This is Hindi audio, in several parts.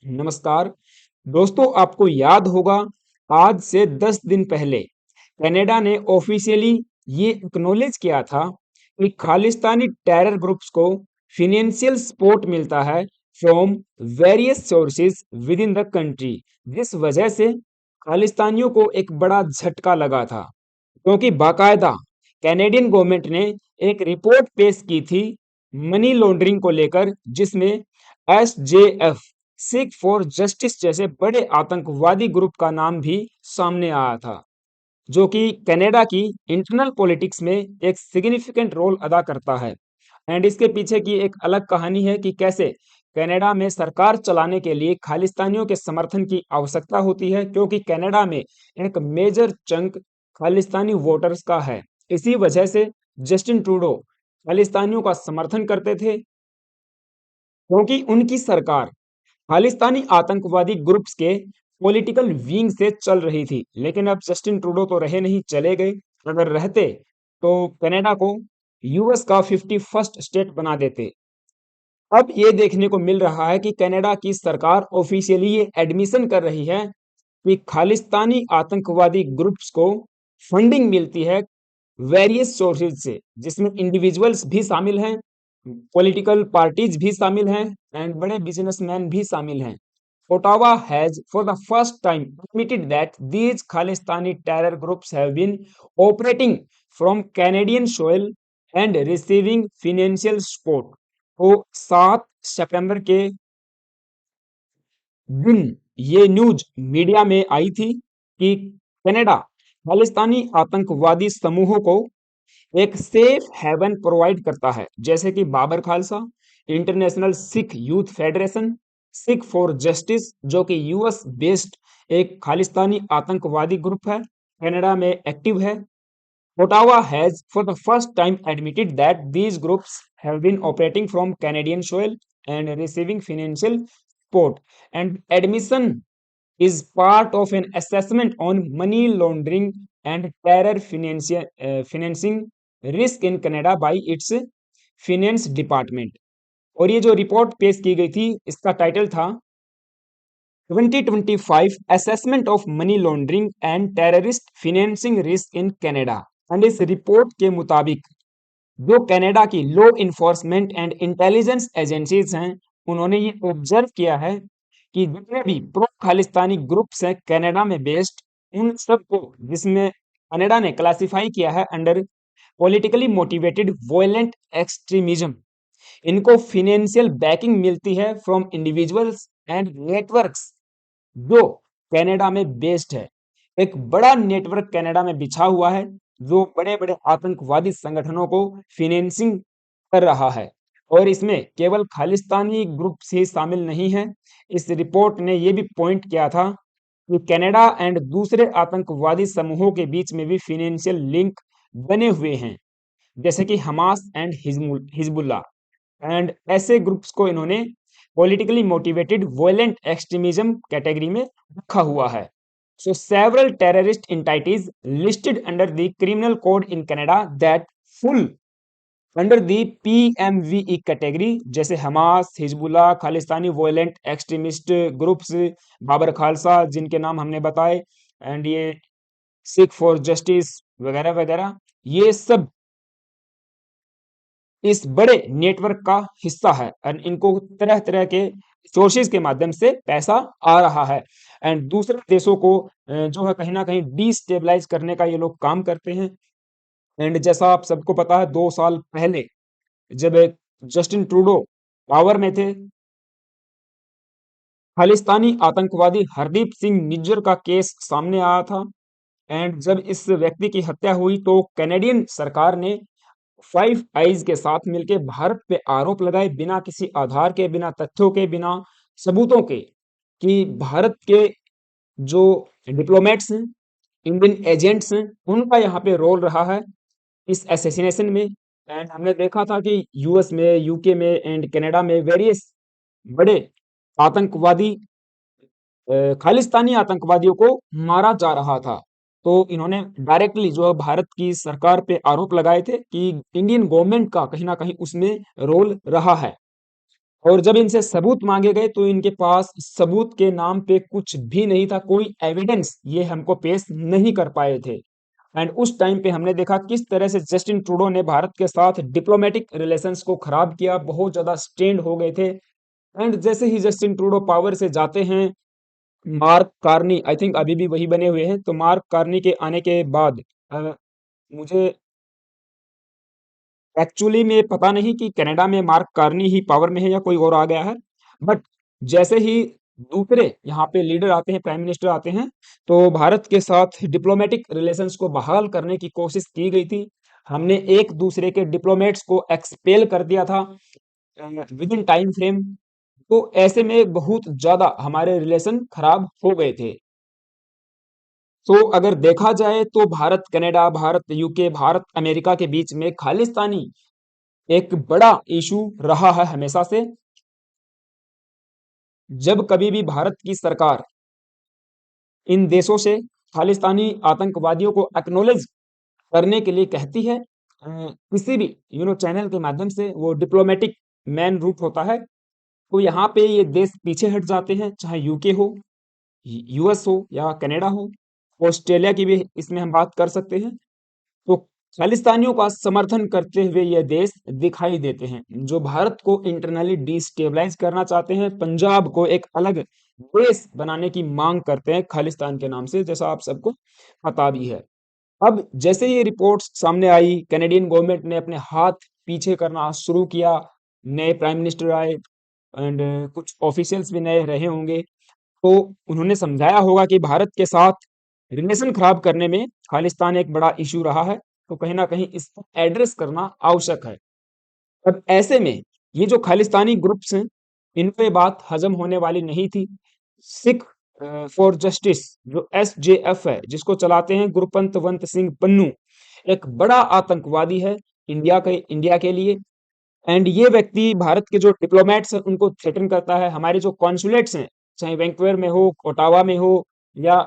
नमस्कार दोस्तों, आपको याद होगा आज से 10 दिन पहले कनाडा ने ऑफिशियली ये एक्नॉलेज किया था कि खालिस्तानी टेरर ग्रुप्स को फिनेंशियल सपोर्ट मिलता है from various sources with in the country. जिस वजह से खालिस्तानियों को एक बड़ा झटका लगा था, क्योंकि बाकायदा कैनेडियन गवर्नमेंट ने एक रिपोर्ट पेश की थी मनी लॉन्ड्रिंग को लेकर, जिसमें एसजेएफ, सिख फॉर जस्टिस जैसे बड़े आतंकवादी ग्रुप का नाम भी सामने आया था, जो कि कनाडा की इंटरनल पॉलिटिक्स में एक सिग्निफिकेंट रोल अदा करता है। एंड इसके पीछे की एक अलग कहानी है कि कैसे कनाडा में सरकार चलाने के लिए खालिस्तानियों के समर्थन की आवश्यकता होती है, क्योंकि कनाडा में एक मेजर चंक खालिस्तानी वोटर्स का है। इसी वजह से जस्टिन ट्रूडो खालिस्तानियों का समर्थन करते थे, क्योंकि उनकी सरकार खालिस्तानी आतंकवादी ग्रुप्स के पॉलिटिकल विंग से चल रही थी। लेकिन अब जस्टिन ट्रूडो तो रहे नहीं, चले गए। अगर रहते तो कनाडा को यूएस का 51st स्टेट बना देते। अब ये देखने को मिल रहा है कि कनाडा की सरकार ऑफिशियली ये एडमिशन कर रही है कि खालिस्तानी आतंकवादी ग्रुप्स को फंडिंग मिलती है वेरियस सोर्सेज से, जिसमें इंडिविजुअल्स भी शामिल हैं, पॉलिटिकल पार्टीज भी शामिल हैं, एंड बड़े बिजनेसमैन भी शामिल हैं। Ottawa has for the first time admitted that these Khalistani terror groups have been operating from Canadian soil and receiving financial support। तो 7 सितंबर के दिन ये न्यूज मीडिया में आई थी कि कनाडा खालिस्तानी आतंकवादी समूहों को एक सेफ हेवन प्रोवाइड करता है, जैसे कि Babbar Khalsa, international Sikh youth federation, Sikh for justice, जो कि यूएस बेस्ड एक खालिस्तानी आतंकवादी ग्रुप है, कनाडा में एक्टिव है। Ottawa has for the first time admitted that these groups have been operating from Canadian soil and receiving financial support, and admission is part of an assessment on money laundering and terror financing risk in Canada by its finance department। और ये जो रिपोर्ट पेश की गई थी, इसका टाइटल था 2025 assessment of money laundering and terrorist financing risk in Canada. And इस रिपोर्ट के मुताबिक जो कनाडा की law enforcement and intelligence agencies हैं, उन्होंने ये ऑब्जर्व किया है कि जितने भी प्रो खालिस्तानी ग्रुप्स हैं कनाडा में बेस्ड, उन सबको, जिसमें कनाडा ने क्लासिफाई किया है under politically motivated violent extremism, इनको फिनेंशियल बैकिंग मिलती है फ्रॉम इंडिविजुअल्स एंड नेटवर्क्स जो कनाडा में बेस्ड है। एक बड़ा नेटवर्क कनाडा में बिछा हुआ है, जो बड़े बड़े आतंकवादी संगठनों को फिनेंसिंग कर रहा है। और इसमें केवल खालिस्तानी ग्रुप ही शामिल नहीं है। इस रिपोर्ट ने यह भी पॉइंट किया था कि कनाडा एंड दूसरे आतंकवादी समूहों के बीच में भी फिनेंशियल लिंक बने हुए हैं, जैसे कि हमास एंड हिजबुल्ला। एंड ऐसे ग्रुप्स को इन्होंने politically motivated violent extremism category में रखा हुआ है। So several terrorist entities listed under the criminal code in Canada that fall under the PMVE category, जैसे Hamas, Hezbollah, Khalistani violent extremist groups, Babbar Khalsa जिनके नाम हमने बताए, एंड ये सिख फॉर जस्टिस वगैरह वगैरह, ये सब इस बड़े नेटवर्क का हिस्सा है। एंड इनको तरह तरह के सोर्सेज के माध्यम से पैसा आ रहा है, एंड दूसरे देशों को जो है कहीं ना कहीं डिस्टेबलाइज करने का ये लोग काम करते हैं। एंड जैसा आप सबको पता है, 2 साल पहले जब जस्टिन ट्रूडो पावर में थे, खालिस्तानी आतंकवादी हरदीप सिंह निज्जर का केस सामने आया था। एंड जब इस व्यक्ति की हत्या हुई तो कैनेडियन सरकार ने फाइव आइज के साथ मिलकर भारत पे आरोप लगाए, बिना किसी आधार के, बिना तथ्यों के, बिना सबूतों के, कि भारत के जो डिप्लोमेट्स हैं, इंडियन एजेंट्स हैं, उनका यहाँ पे रोल रहा है इस असैसिनेशन में। एंड हमने देखा था कि यूएस में, यूके में एंड कनाडा में वेरियस बड़े आतंकवादी, खालिस्तानी आतंकवादियों को मारा जा रहा था। तो इन्होंने डायरेक्टली जो है भारत की सरकार पे आरोप लगाए थे कि इंडियन गवर्नमेंट का कहीं ना कहीं उसमें रोल रहा है। और जब इनसे सबूत मांगे गए तो इनके पास सबूत के नाम पे कुछ भी नहीं था, कोई एविडेंस ये हमको पेश नहीं कर पाए थे। एंड उस टाइम पे हमने देखा किस तरह से जस्टिन ट्रूडो ने भारत के साथ डिप्लोमेटिक रिलेशंस को खराब किया, बहुत ज्यादा स्ट्रेंड हो गए थे। एंड जैसे ही जस्टिन ट्रूडो पावर से जाते हैं, मार्क कार्नी आई थिंक अभी भी वही बने हुए हैं, तो मार्क कार्नी के आने के बाद मुझे एक्चुअली में पता नहीं कि कनाडा में मार्क कार्नी ही पावर में है या कोई और आ गया है, बट जैसे ही दूसरे यहाँ पे लीडर आते हैं, प्राइम मिनिस्टर आते हैं, तो भारत के साथ डिप्लोमेटिक रिलेशंस को बहाल करने की कोशिश की गई थी। हमने एक दूसरे के डिप्लोमेट्स को एक्सपेल कर दिया था विद इन टाइम फ्रेम। तो ऐसे में बहुत ज्यादा हमारे रिलेशन खराब हो गए थे। तो अगर देखा जाए तो Bharat Canada, Bharat UK, Bharat America के बीच में खालिस्तानी एक बड़ा इशू रहा है हमेशा से। जब कभी भी भारत की सरकार इन देशों से खालिस्तानी आतंकवादियों को एक्नॉलेज करने के लिए कहती है, किसी भी चैनल के माध्यम से, वो डिप्लोमेटिक मैन रूट होता है, तो यहाँ पे ये देश पीछे हट जाते हैं, चाहे यूके हो, यूएस हो या कनाडा हो, ऑस्ट्रेलिया की भी इसमें हम बात कर सकते हैं। तो खालिस्तानियों का समर्थन करते हुए ये देश दिखाई देते हैं, जो भारत को इंटरनली डिस्टेबलाइज करना चाहते हैं, पंजाब को एक अलग देश बनाने की मांग करते हैं खालिस्तान के नाम से, जैसा आप सबको पता भी है। अब जैसे ये रिपोर्ट्स सामने आई, कैनेडियन गवर्नमेंट ने अपने हाथ पीछे करना शुरू किया, नए प्राइम मिनिस्टर आए एंड कुछ ऑफिशियल्स भी नए रहे होंगे, तो उन्होंने समझाया होगा कि भारत के साथ रिलेशन खराब करने में खालिस्तान एक बड़ा इशू रहा है, तो कहीं ना कहीं इसको एड्रेस करना आवश्यक है। अब ऐसे में ये जो खालिस्तानी ग्रुप्स हैं, इन पे बात हजम होने वाली नहीं थी। सिख फॉर जस्टिस जो एसजेएफ है, जिसको चलाते हैं गुरपंतवंत सिंह पन्नू, एक बड़ा आतंकवादी है इंडिया के लिए। एंड ये व्यक्ति भारत के जो डिप्लोमेट्स हैं उनको थ्रेटन करता है, हमारे जो कॉन्सुलेट्स हैं, चाहे वैंकूवर में हो, ओटावा में हो या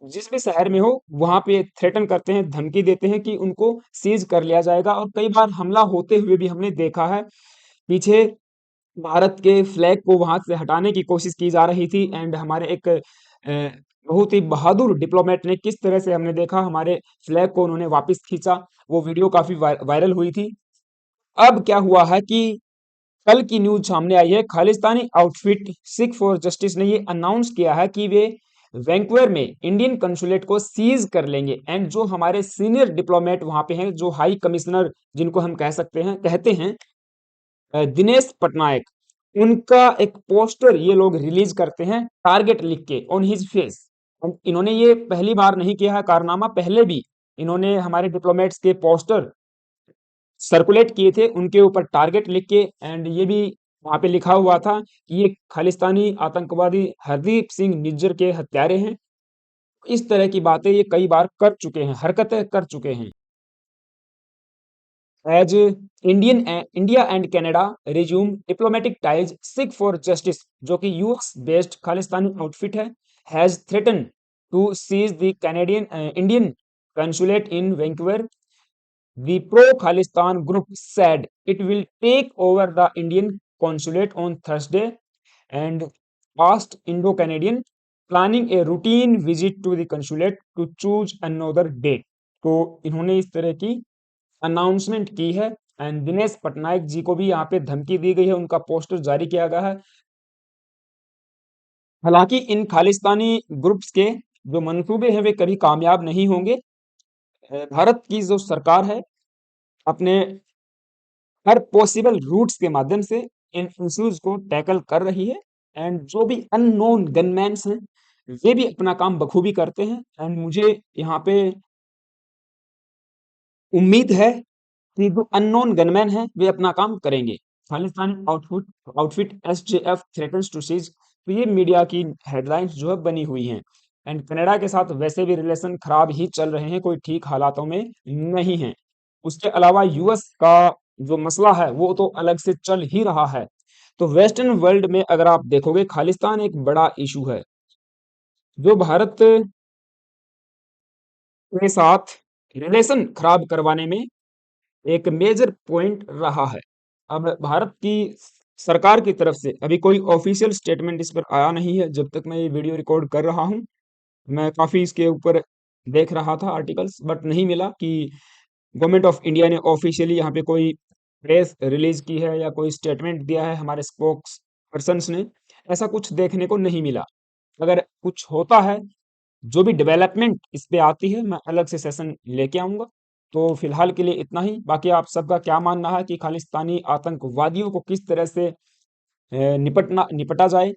जिस भी शहर में हो, वहां पे थ्रेटन करते हैं, धमकी देते हैं कि उनको सीज कर लिया जाएगा। और कई बार हमला होते हुए भी हमने देखा है। पीछे भारत के फ्लैग को वहां से हटाने की कोशिश की जा रही थी, एंड हमारे एक बहुत ही बहादुर डिप्लोमेट ने किस तरह से, हमने देखा, हमारे फ्लैग को उन्होंने वापस खींचा। वो वीडियो काफी वायरल हुई थी। अब क्या हुआ है कि कल की न्यूज सामने आई है, Khalistani outfit Sikh for justice ने ये अनाउंस किया है कि वे वैंकूवर में इंडियन कंसुलेट को सीज कर लेंगे। एंड जो हमारे सीनियर डिप्लोमेट वहां पे हैं, जो हाई कमिश्नर जिनको हम कहते हैं दिनेश पटनायक, उनका एक पोस्टर ये लोग रिलीज करते हैं, टारगेट लिख के ऑन हिज फेस। इन्होंने ये पहली बार नहीं किया है कारनामा, पहले भी इन्होंने हमारे डिप्लोमेट्स के पोस्टर सर्कुलेट किए थे, उनके ऊपर टारगेट लिख के। एंड ये भी वहां पे लिखा हुआ था कि ये खालिस्तानी आतंकवादी हरदीप सिंह निज्जर के हत्यारे हैं। इस तरह की बातें ये कई बार कर चुके हैं, हरकतें कर चुके हैं। As India and Canada resume diplomatic ties, Sikh for justice जो कि यूएस बेस्ड खालिस्तानी आउटफिट है, has threaten to seize the Canadian Indian consulate in Vancouver. The pro-Khalistan group said it will take over the Indian consulate on Thursday and asked Indo-Canadian planning a routine visit to the consulate to choose another date. तो इन्होंने इस तरह की अनाउंसमेंट की है। एंड दिनेश पटनायक जी को भी यहाँ पे धमकी दी गई है, उनका पोस्टर जारी किया गया है। हालांकि इन खालिस्तानी ग्रुप्स के जो मंसूबे हैं वे कभी कामयाब नहीं होंगे। भारत की जो सरकार है अपने हर पॉसिबल रूट्स के माध्यम से इन इश्यूज को टैकल कर रही है। एंड जो भी अननोन गनमैन्स हैं, वे भी अपना काम बखूबी करते हैं। एंड मुझे यहाँ पे उम्मीद है कि जो अननोन गनमैन हैं वे अपना काम करेंगे। Khalistani outfit SJF threatens to seize, तो ये मीडिया की हेडलाइंस जो है बनी हुई हैं। एंड कनाडा के साथ वैसे भी रिलेशन खराब ही चल रहे हैं, कोई ठीक हालातों में नहीं है। उसके अलावा यूएस का जो मसला है वो तो अलग से चल ही रहा है। तो वेस्टर्न वर्ल्ड में अगर आप देखोगे, खालिस्तान एक बड़ा इशू है जो भारत के साथ रिलेशन खराब करवाने में एक मेजर पॉइंट रहा है। अब भारत की सरकार की तरफ से अभी कोई ऑफिशियल स्टेटमेंट इस पर आया नहीं है। जब तक मैं ये वीडियो रिकॉर्ड कर रहा हूँ, मैं काफ़ी इसके ऊपर देख रहा था आर्टिकल्स, बट नहीं मिला कि गवर्नमेंट ऑफ इंडिया ने ऑफिशियली यहाँ पे कोई प्रेस रिलीज की है या कोई स्टेटमेंट दिया है हमारे स्पोक्स पर्सन्स ने। ऐसा कुछ देखने को नहीं मिला। अगर कुछ होता है, जो भी डेवलपमेंट इस पे आती है, मैं अलग से सेशन लेके आऊंगा। तो फिलहाल के लिए इतना ही। बाकी आप सबका क्या मानना है कि खालिस्तानी आतंकवादियों को किस तरह से निपटा जाए?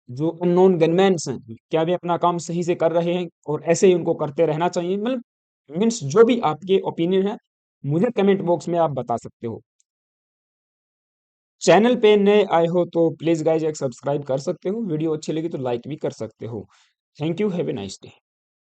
जो अननोन गनमैन्स हैं, क्या वे अपना काम सही से कर रहे हैं और ऐसे ही उनको करते रहना चाहिए? मतलब मीन्स जो भी आपके ओपिनियन है, मुझे कमेंट बॉक्स में आप बता सकते हो। चैनल पे नए आए हो तो प्लीज गाइज एक सब्सक्राइब कर सकते हो। वीडियो अच्छी लगी तो लाइक भी कर सकते हो। Thank you, have a nice day.